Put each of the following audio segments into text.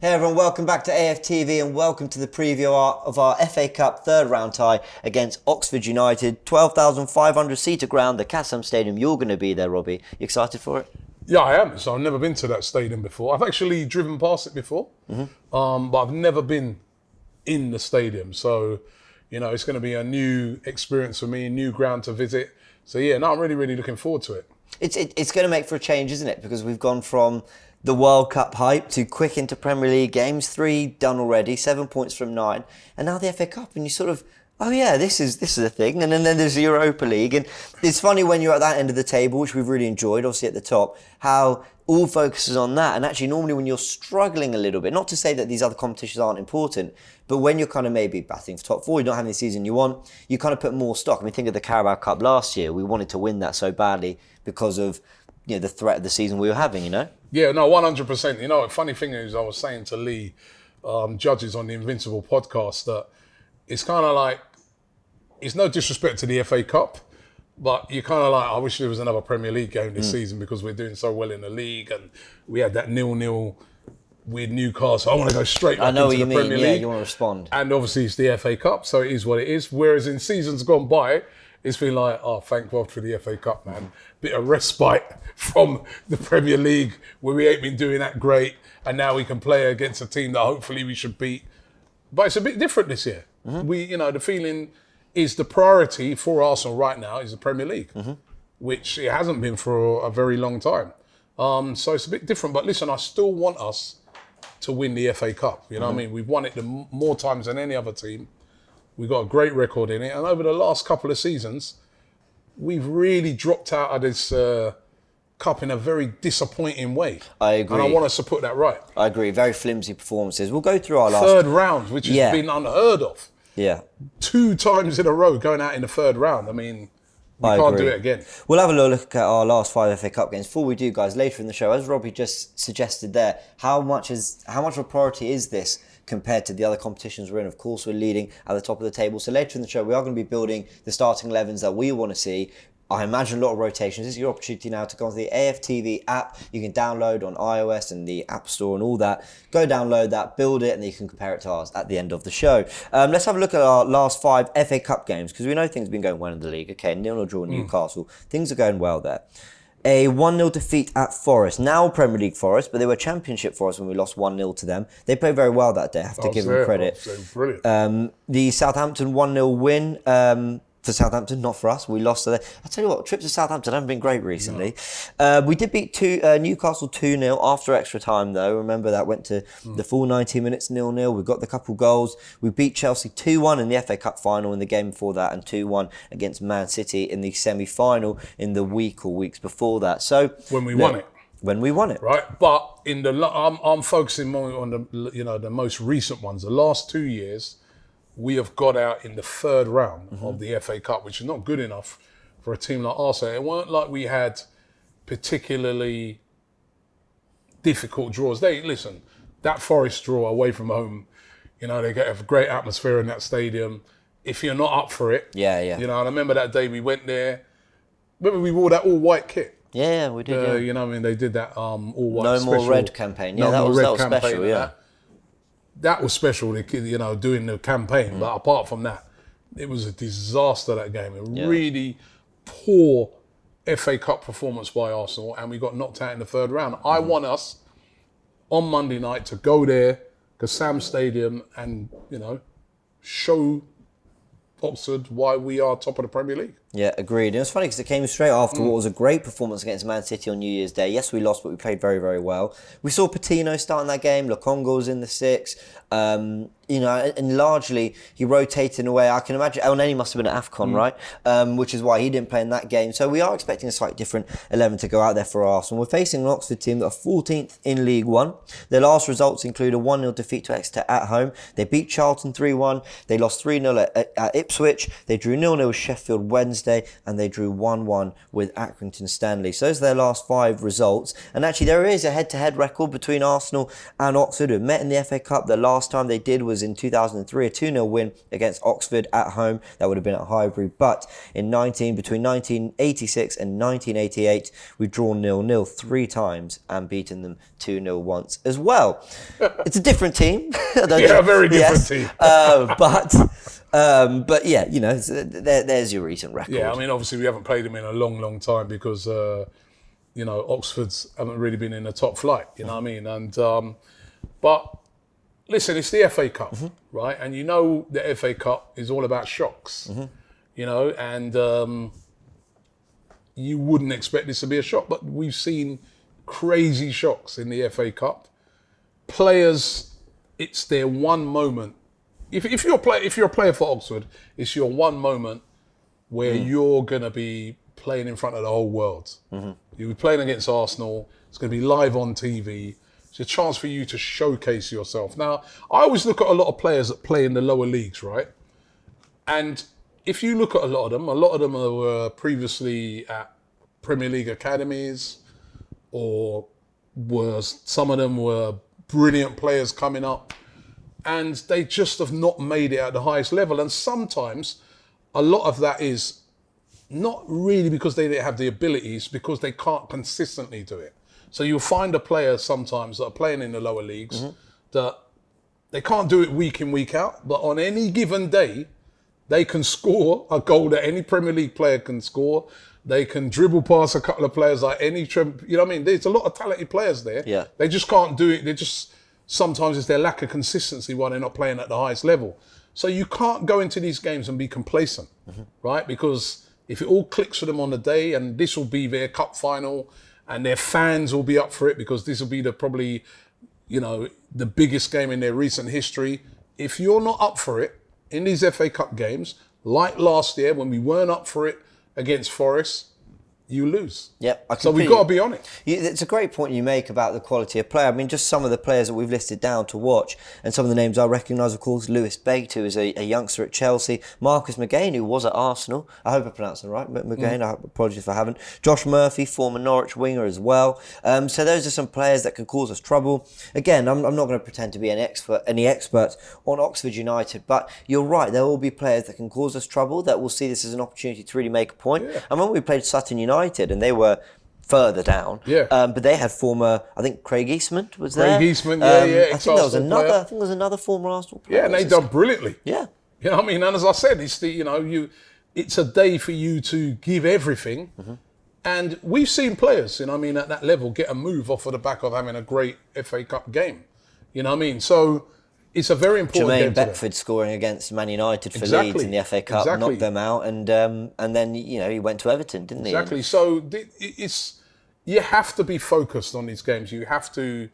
Hey everyone, welcome back to AFTV and welcome to the preview of our FA Cup third round tie against Oxford United. 12,500 seater ground, the Kassam Stadium. You're going to be there, Robbie. You excited for it? Yeah, I am. So I've never been to that stadium before. I've actually driven past it before, but I've never been in the stadium. So, you know, it's going to be a new experience for me, a new ground to visit. So yeah, no, I'm really looking forward to it. It's going to make for a change, isn't it? Because we've gone from the World Cup hype to quick into Premier League games, 3 done already, 7 points from 9, and now the FA Cup, and you sort of, oh yeah, this is a thing, and then there's the Europa League, and it's funny when you're at that end of the table, which we've really enjoyed, obviously at the top, how all focuses on that, and actually normally when you're struggling a little bit, not to say that these other competitions aren't important, but when you're kind of maybe battling for top 4, you're not having the season you want, you kind of put more stock. I mean, think of the Carabao Cup last year, we wanted to win that so badly because of, you know, the threat of the season we were having, you know? Yeah, no, 100%. You know, the funny thing is, I was saying to Lee, judges on the Invincible podcast, that it's kind of like, it's no disrespect to the FA Cup, but you're kind of like, I wish there was another Premier League game this season because we're doing so well in the league and we had that 0-0 with Newcastle. I want to go straight back into the Premier League. Yeah, you want to respond. And obviously it's the FA Cup, so it is what it is. Whereas in seasons gone by, it's been like, oh, thank God for the FA Cup, man. Bit of respite from the Premier League where we ain't been doing that great. And now we can play against a team that hopefully we should beat. But it's a bit different this year. The feeling is the priority for Arsenal right now is the Premier League, which it hasn't been for a very long time. So it's a bit different. But listen, I still want us to win the FA Cup. You know what I mean? We've won it more times than any other team. We've got a great record in it. And over the last couple of seasons, we've really dropped out of this cup in a very disappointing way. I agree. And I want us to put that right. I agree. Very flimsy performances. We'll go through our last... Third round, which has been unheard of. Yeah. 2 times in a row going out in the third round. I mean, we can't do it again. We'll have a little look at our last 5 FA Cup games. Before we do, guys, later in the show, as Robbie just suggested there, how much of a priority is this compared to the other competitions we're in? Of course, we're leading at the top of the table. So later in the show, we are going to be building the starting 11s that we want to see. I imagine a lot of rotations. This is your opportunity now to go onto the AFTV app. You can download on iOS and the App Store and all that. Go download that, build it, and then you can compare it to ours at the end of the show. Let's have a look at our last 5 FA Cup games, because we know things have been going well in the league. Okay, 0-0 draw Newcastle. Things are going well there. A 1-0 defeat at Forest. Now Premier League Forest, but they were Championship Forest when we lost 1-0 to them. They played very well that day, I have to give them credit. Brilliant. The Southampton 1-0 win. For Southampton, not for us. We lost to them. I tell you what, trips to Southampton haven't been great recently. No. We did beat Newcastle 2-0 after extra time, though. Remember, that went to the full 90 minutes, 0-0. We got the couple goals. We beat Chelsea 2-1 in the FA Cup final in the game before that, and 2-1 against Man City in the semi-final in the week or weeks before that. So when we won it. When we won it. Right, but in I'm focusing more on the most recent ones. The last 2 years, we have got out in the third round of the FA Cup, which is not good enough for a team like Arsenal. It weren't like we had particularly difficult draws. That Forest draw away from home, you know, they get a great atmosphere in that stadium. If you're not up for it, yeah. You know, and I remember that day we went there. Remember we wore that all white kit. Yeah, we did. You know what I mean? They did that all white. No special, more red campaign. Yeah, that was special. Yeah. That was special, you know, doing the campaign. But apart from that, it was a disaster, that game. A really poor FA Cup performance by Arsenal, and we got knocked out in the third round. I want us, on Monday night, to go there, Kassam Stadium, and, you know, show Oxford why we are top of the Premier League. Yeah, agreed. And it was funny because it came straight after what was a great performance against Man City on New Year's Day. Yes, we lost, but we played very, very well. We saw Patino starting that game. Lokonga was in the 6. You know, and largely he rotated in a way I can imagine. El Neni must have been at AFCON, right? Which is why he didn't play in that game. So we are expecting a slightly different 11 to go out there for Arsenal. We're facing an Oxford team that are 14th in League One. Their last results include a 1-0 defeat to Exeter at home. They beat Charlton 3-1. They lost 3-0 at Ipswich. They drew 0-0 with Sheffield Wednesday. Wednesday, and they drew 1-1 with Accrington Stanley. So those are their last 5 results. And actually, there is a head-to-head record between Arsenal and Oxford, who met in the FA Cup. The last time they did was in 2003, a 2-0 win against Oxford at home. That would have been at Highbury. But between 1986 and 1988, we've drawn 0-0 3 times and beaten them 2-0 once as well. It's a different team. Yeah, a very different team. But yeah, you know, there's your recent record. Yeah, I mean, obviously we haven't played them in a long, long time because, you know, Oxford's haven't really been in the top flight, you know what I mean? And but listen, it's the FA Cup, right? And you know the FA Cup is all about shocks, you know, and you wouldn't expect this to be a shock, but we've seen crazy shocks in the FA Cup. Players, it's their one moment. If you're a player for Oxford, it's your one moment where you're going to be playing in front of the whole world. You'll be playing against Arsenal. It's going to be live on TV. It's a chance for you to showcase yourself. Now, I always look at a lot of players that play in the lower leagues, right? And if you look at a lot of them were previously at Premier League academies, or some of them were brilliant players coming up, and they just have not made it at the highest level. And sometimes a lot of that is not really because they didn't have the abilities, because they can't consistently do it. So you'll find a player sometimes that are playing in the lower leagues that they can't do it week in, week out, but on any given day, they can score a goal that any Premier League player can score. They can dribble past a couple of players like you know what I mean? There's a lot of talented players there. Yeah. They just can't do it. Sometimes it's their lack of consistency why they're not playing at the highest level. So you can't go into these games and be complacent, right? Because if it all clicks for them on the day, and this will be their cup final, and their fans will be up for it because this will be probably, you know, the biggest game in their recent history. If you're not up for it in these FA Cup games, like last year when we weren't up for it against Forest, you lose. Yep. So we've got to be on it. It's a great point you make about the quality of play. I mean, just some of the players that we've listed down to watch, and some of the names I recognise, of course, Lewis Bate, who is a youngster at Chelsea, Marcus McGain, who was at Arsenal. I hope I pronounced it right, McGain. I apologize if I haven't. Josh Murphy, former Norwich winger as well. So those are some players that can cause us trouble. Again, I'm not going to pretend to be any expert on Oxford United, but you're right. There will be players that can cause us trouble that will see this as an opportunity to really make a point. Yeah. And when we played Sutton United, and they were further down, but they had former, I think Craig Eastman was there. Craig Eastman, I think there was another former Arsenal player. Yeah, and they done brilliantly. Yeah, you know what I mean. And as I said, it's it's a day for you to give everything. And we've seen players, you know what I mean, at that level get a move off of the back of having a great FA Cup game. You know what I mean? So it's a very important game. Jermaine Beckford scoring against Man United for Leeds in the FA Cup, knocked them out, and then he went to Everton, didn't he? Exactly. So you have to be focused on these games. You have to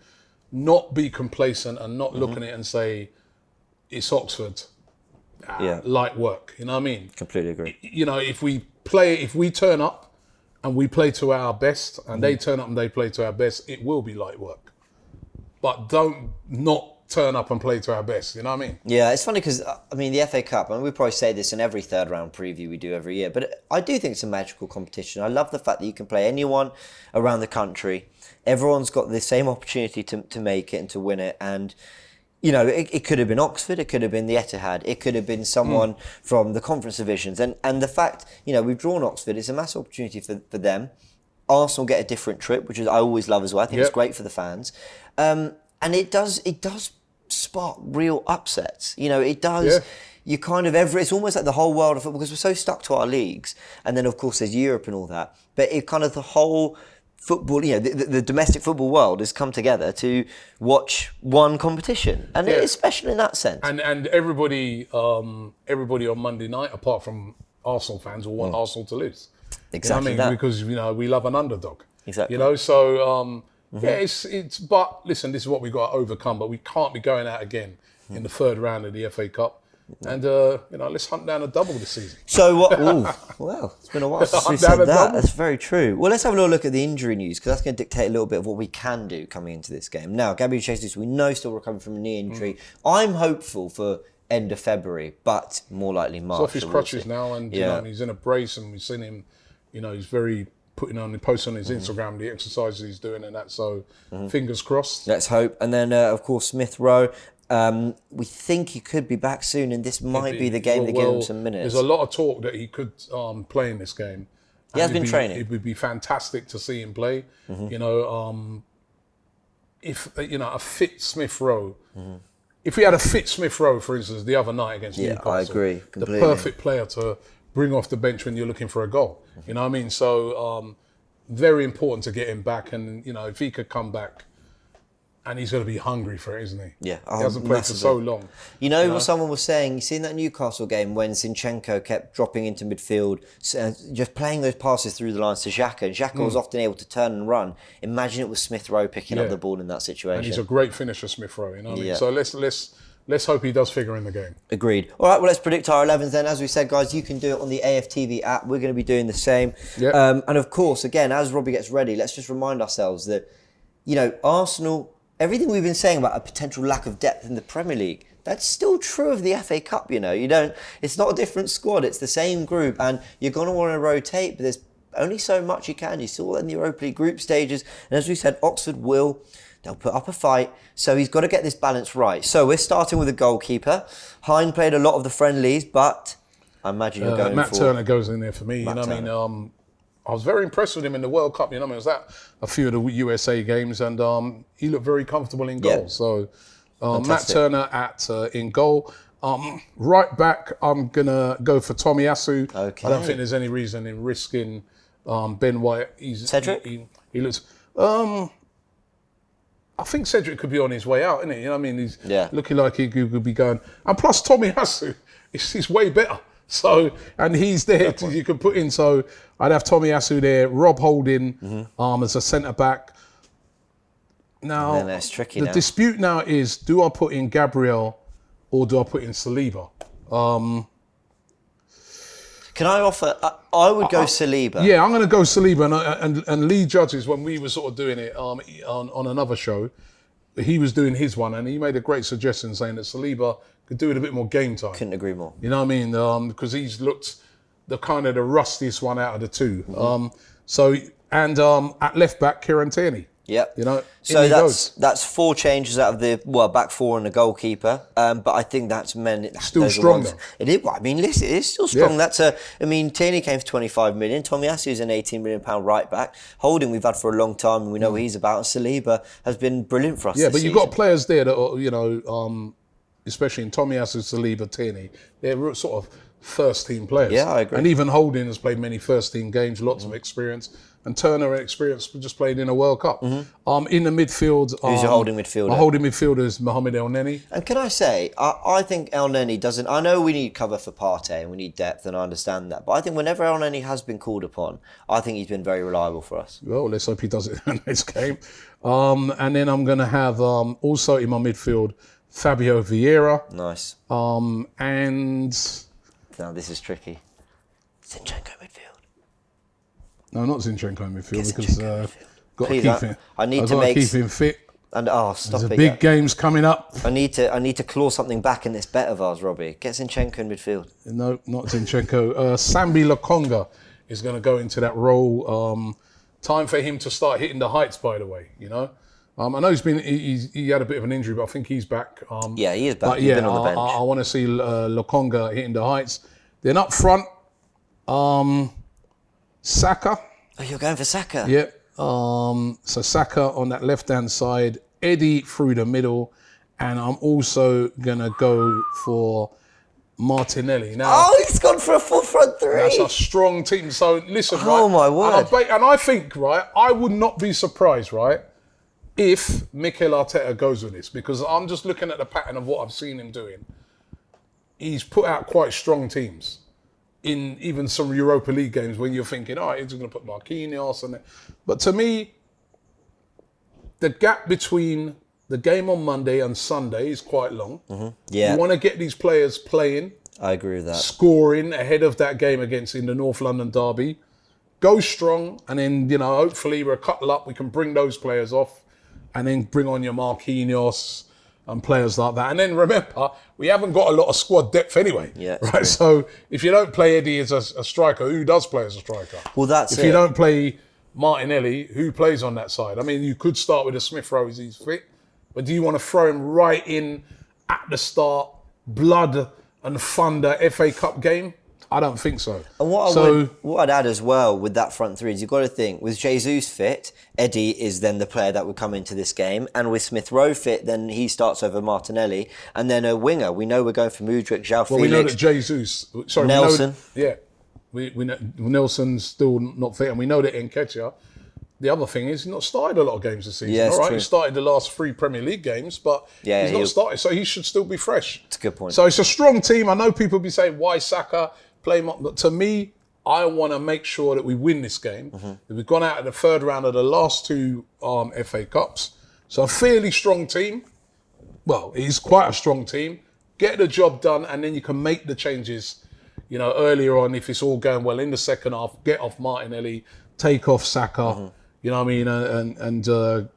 not be complacent and not look at it and say it's Oxford, light work. You know what I mean? Completely agree. You know, if we turn up and we play to our best, and they turn up and they play to our best, it will be light work. But don't not turn up and play to our best, you know what I mean? Yeah, it's funny because, I mean, the FA Cup, and we probably say this in every third round preview we do every year, but I do think it's a magical competition. I love the fact that you can play anyone around the country. Everyone's got the same opportunity to make it and to win it. And, you know, it could have been Oxford, it could have been the Etihad, it could have been someone from the conference divisions. And the fact, you know, we've drawn Oxford, it's a massive opportunity for them. Arsenal get a different trip, which is I always love as well. I think it's great for the fans. And it does spark real upsets. You know, it does. You kind of it's almost like the whole world of football, because we're so stuck to our leagues, and then of course there's Europe and all that. But it kind of the whole football, you know, the domestic football world has come together to watch one competition, and especially in that sense. And everybody on Monday night, apart from Arsenal fans, will want Arsenal to lose. Exactly, you know what I mean? Because we love an underdog. Exactly. You know, so. It's but listen, this is what we've got to overcome, but we can't be going out again in the third round of the FA Cup. And let's hunt down a double this season. So what? Well, it's been a while since we said that. Double. That's very true. Well, let's have a little look at the injury news, because that's going to dictate a little bit of what we can do coming into this game. Now, Gabriel Jesus, we know, still recovering from a knee injury. I'm hopeful for end of February, but more likely March. He's off his so crutches we'll see. now, and you know, and he's in a brace, and we've seen him. You know, he's very putting on the posts on his Instagram, the exercises he's doing, and that. So fingers crossed. Let's hope. And then of course Smith Rowe. We think he could be back soon, and this might be the game that gives him some minutes. There's a lot of talk that he could play in this game. He has been training. It would be fantastic to see him play. You know, if a fit Smith Rowe. If we had a fit Smith Rowe, for instance, the other night against Newcastle, I agree completely. The perfect player to bring off the bench when you're looking for a goal. You know what I mean? So very important to get him back, and you know, if he could come back. And he's going to be hungry for it, isn't he? Yeah. He hasn't played for so long. You know what someone was saying? You seen that Newcastle game when Zinchenko kept dropping into midfield, just playing those passes through the lines to Xhaka, and Xhaka was often able to turn and run. Imagine it was Smith Rowe picking up the ball in that situation. And he's a great finisher, Smith Rowe. You know what I mean? So let's hope he does figure in the game. Agreed. All right, well, let's predict our 11s then. As we said, guys, you can do it on the AFTV app. We're going to be doing the same. Yep. And of course, again, as Robbie gets ready, let's just remind ourselves that, you know, Arsenal... Everything we've been saying about a potential lack of depth in the Premier League, that's still true of the FA Cup, you know. It's not a different squad, it's the same group, and you're going to want to rotate, but there's only so much you can. You're still in the Europa League group stages, and as we said, they'll put up a fight, so he's got to get this balance right. So we're starting with a goalkeeper. Hein played a lot of the friendlies, but I imagine you're going Matt Turner goes in there for me, you know what I mean? I was very impressed with him in the World Cup. You know, I was at a few of the USA games, and he looked very comfortable in goal. So Matt Turner in goal. Right back, I'm gonna go for Tomiyasu. Okay. I don't think there's any reason in risking Ben White. Cedric? He looks. I think Cedric could be on his way out, isn't he? You know what I mean? He's looking like he could be going. And plus, Tomiyasu, he's way better. So, and he's there you can put in. So I'd have Tomiyasu there, Rob Holding as a centre back. Now, that's tricky. The dispute now is: do I put in Gabriel or do I put in Saliba? Can I offer? I would go Saliba. Yeah, I'm going to go Saliba. And Lee Judges, when we were sort of doing it on another show, he was doing his one, and he made a great suggestion saying that Saliba could do it a bit more game time. Couldn't agree more. You know what I mean? Because he's looked the rustiest one out of the two. At left back, Kieran Tierney. Yep. You know, so that's 4 changes out of the back 4 and the goalkeeper. But I think that's still strong. It is. I mean, listen, it is still strong. Yeah. Tierney came for 25 million. Tomiyasu is an 18 million pound right back. Holding we've had for a long time, and we know what he's about. And Saliba has been brilliant for us. Yeah, this but season. You've got players there that are, you know, especially in Tomiyasu, Saliba, Tierney, they're sort of first team players. Yeah, I agree. And even Holding has played many first team games, lots of experience. And Turner experience just played in a World Cup. In the midfield, who's your holding midfielder? My holding midfielder is Mohamed El Neni. And can I say, I think El Neni doesn't. I know we need cover for Partey and we need depth, and I understand that. But I think whenever El Neni has been called upon, I think he's been very reliable for us. Well, let's hope he does it in this game. And then I'm going to have also in my midfield Fabio Vieira. Nice. And now this is tricky. Zinchenko midfield. No, not Zinchenko in midfield because got to keep him. I need to keep him fit. And stop There's it. Big games coming up. I need to claw something back in this bet of ours, Robbie. Get Zinchenko in midfield. No, not Zinchenko. Sambi Lokonga is going to go into that role. Time for him to start hitting the heights. By the way, you know. I know he had a bit of an injury, but I think he's back. Yeah, he is back. But He's been on the bench. I want to see Lokonga hitting the heights. Then up front, Saka. Oh, you're going for Saka? Yep. So Saka on that left-hand side, Eddie through the middle, and I'm also going to go for Martinelli. Now, he's gone for a full front 3. That's a strong team. So listen, Oh, my word. And I think, right, I would not be surprised, right, if Mikel Arteta goes with this, because I'm just looking at the pattern of what I've seen him doing. He's put out quite strong teams in even some Europa League games when you're thinking, all right, he's going to put Marquinhos and that. But to me, the gap between the game on Monday and Sunday is quite long. Yeah. You want to get these players playing. I agree with that. Scoring ahead of that game in the North London derby. Go strong, and then, you know, hopefully we're a couple up. We can bring those players off and then bring on your Marquinhos, and players like that. And then remember, we haven't got a lot of squad depth anyway. Yeah, right. true. So if you don't play Eddie as a striker, who does play as a striker? Well, that's if you don't play Martinelli, who plays on that side? I mean, you could start with a Smith Rowe as he's fit, but do you want to throw him right in at the start, blood and thunder FA Cup game? I don't think so. And what I'd add as well with that front three is you've got to think, with Jesus fit, Eddie is then the player that would come into this game. And with Smith Rowe fit, then he starts over Martinelli. And then a winger. We know we're going for Mudryk, João Felix. We know that Jesus... Sorry, Nelson. We know Nelson's still not fit. And we know that Nketiah. The other thing is he's not started a lot of games this season. Yeah, all right, true. He started the last 3 Premier League games, but he's not started. So he should still be fresh. It's a good point. So it's a strong team. I know people be saying, why Saka? But to me, I want to make sure that we win this game. That we've gone out of the third round of the last 2 FA Cups. So a fairly strong team. Well, it is quite a strong team. Get the job done, and then you can make the changes, earlier on if it's all going well in the second half. Get off Martinelli, take off Saka, you know what I mean, and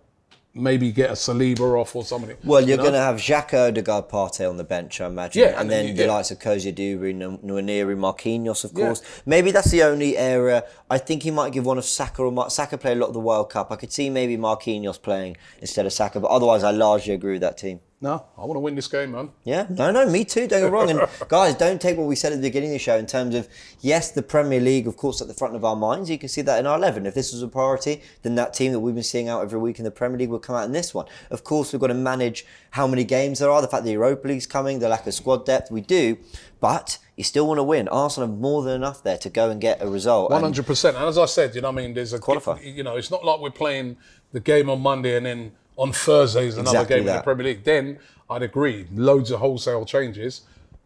maybe get a Saliba off or something. Well, you're going to have Xhaka, Odegaard, Partey on the bench, I imagine. Yeah, and then the likes of Kozidoubi, Nwaneri, Marquinhos, of course. Maybe that's the only area. I think he might give one of Saka or Saka played a lot of the World Cup. I could see maybe Marquinhos playing instead of Saka, but otherwise I largely agree with that team. No, I want to win this game, man. Yeah, no, me too, don't get wrong. And guys, don't take what we said at the beginning of the show in terms of, yes, the Premier League, of course, at the front of our minds. You can see that in our 11. If this was a priority, then that team that we've been seeing out every week in the Premier League will come out in this one. Of course, we've got to manage how many games there are, the fact the Europa League's coming, the lack of squad depth, we do. But you still want to win. Arsenal have more than enough there to go and get a result. 100%. And as I said, there's a qualify. It's not like we're playing the game on Monday and then on Thursday is another game in the Premier League. Then I'd agree, loads of wholesale changes,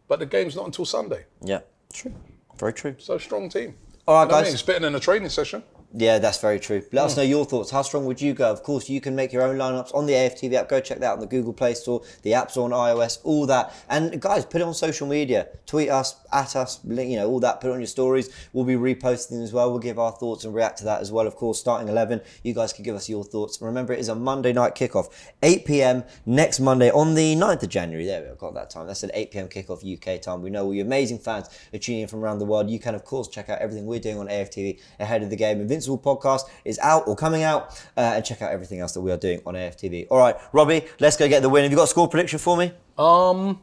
but the game's not until Sunday. Yeah, true. Very true. So strong team. All right, guys. It's better than a training session. Yeah, that's very true. Let us know your thoughts. How strong would you go? Of course, you can make your own lineups on the AFTV app. Go check that out on the Google Play Store. The app's on iOS, all that. And guys, put it on social media. Tweet us, at us, all that. Put it on your stories. We'll be reposting them as well. We'll give our thoughts and react to that as well. Of course, starting 11, you guys can give us your thoughts. Remember, it is a Monday night kickoff, 8 p.m. next Monday on the 9th of January. There we go, got that time. That's an 8 p.m. kickoff UK time. We know all you amazing fans are tuning in from around the world. You can, of course, check out everything we're doing on AFTV ahead of the game. Invincible Podcast is out or coming out, and check out everything else that we are doing on AFTV. All right, Robbie, let's go get the win. Have you got a score prediction for me? I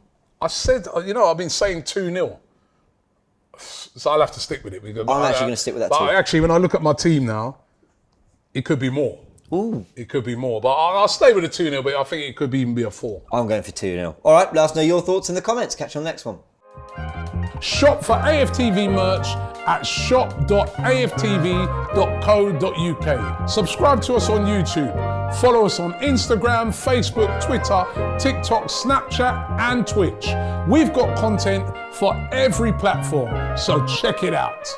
said, I've been saying 2-0. So I'll have to stick with it. I'm actually going to stick with that too. But actually, when I look at my team now, it could be more. Ooh. It could be more. But I'll stay with a 2-0, but I think it could even be a 4. I'm going for 2-0. All right, let us know your thoughts in the comments. Catch you on the next one. Shop for AFTV merch at shop.aftv.co.uk. Subscribe to us on YouTube. Follow us on Instagram, Facebook, Twitter, TikTok, Snapchat, and Twitch. We've got content for every platform, so check it out.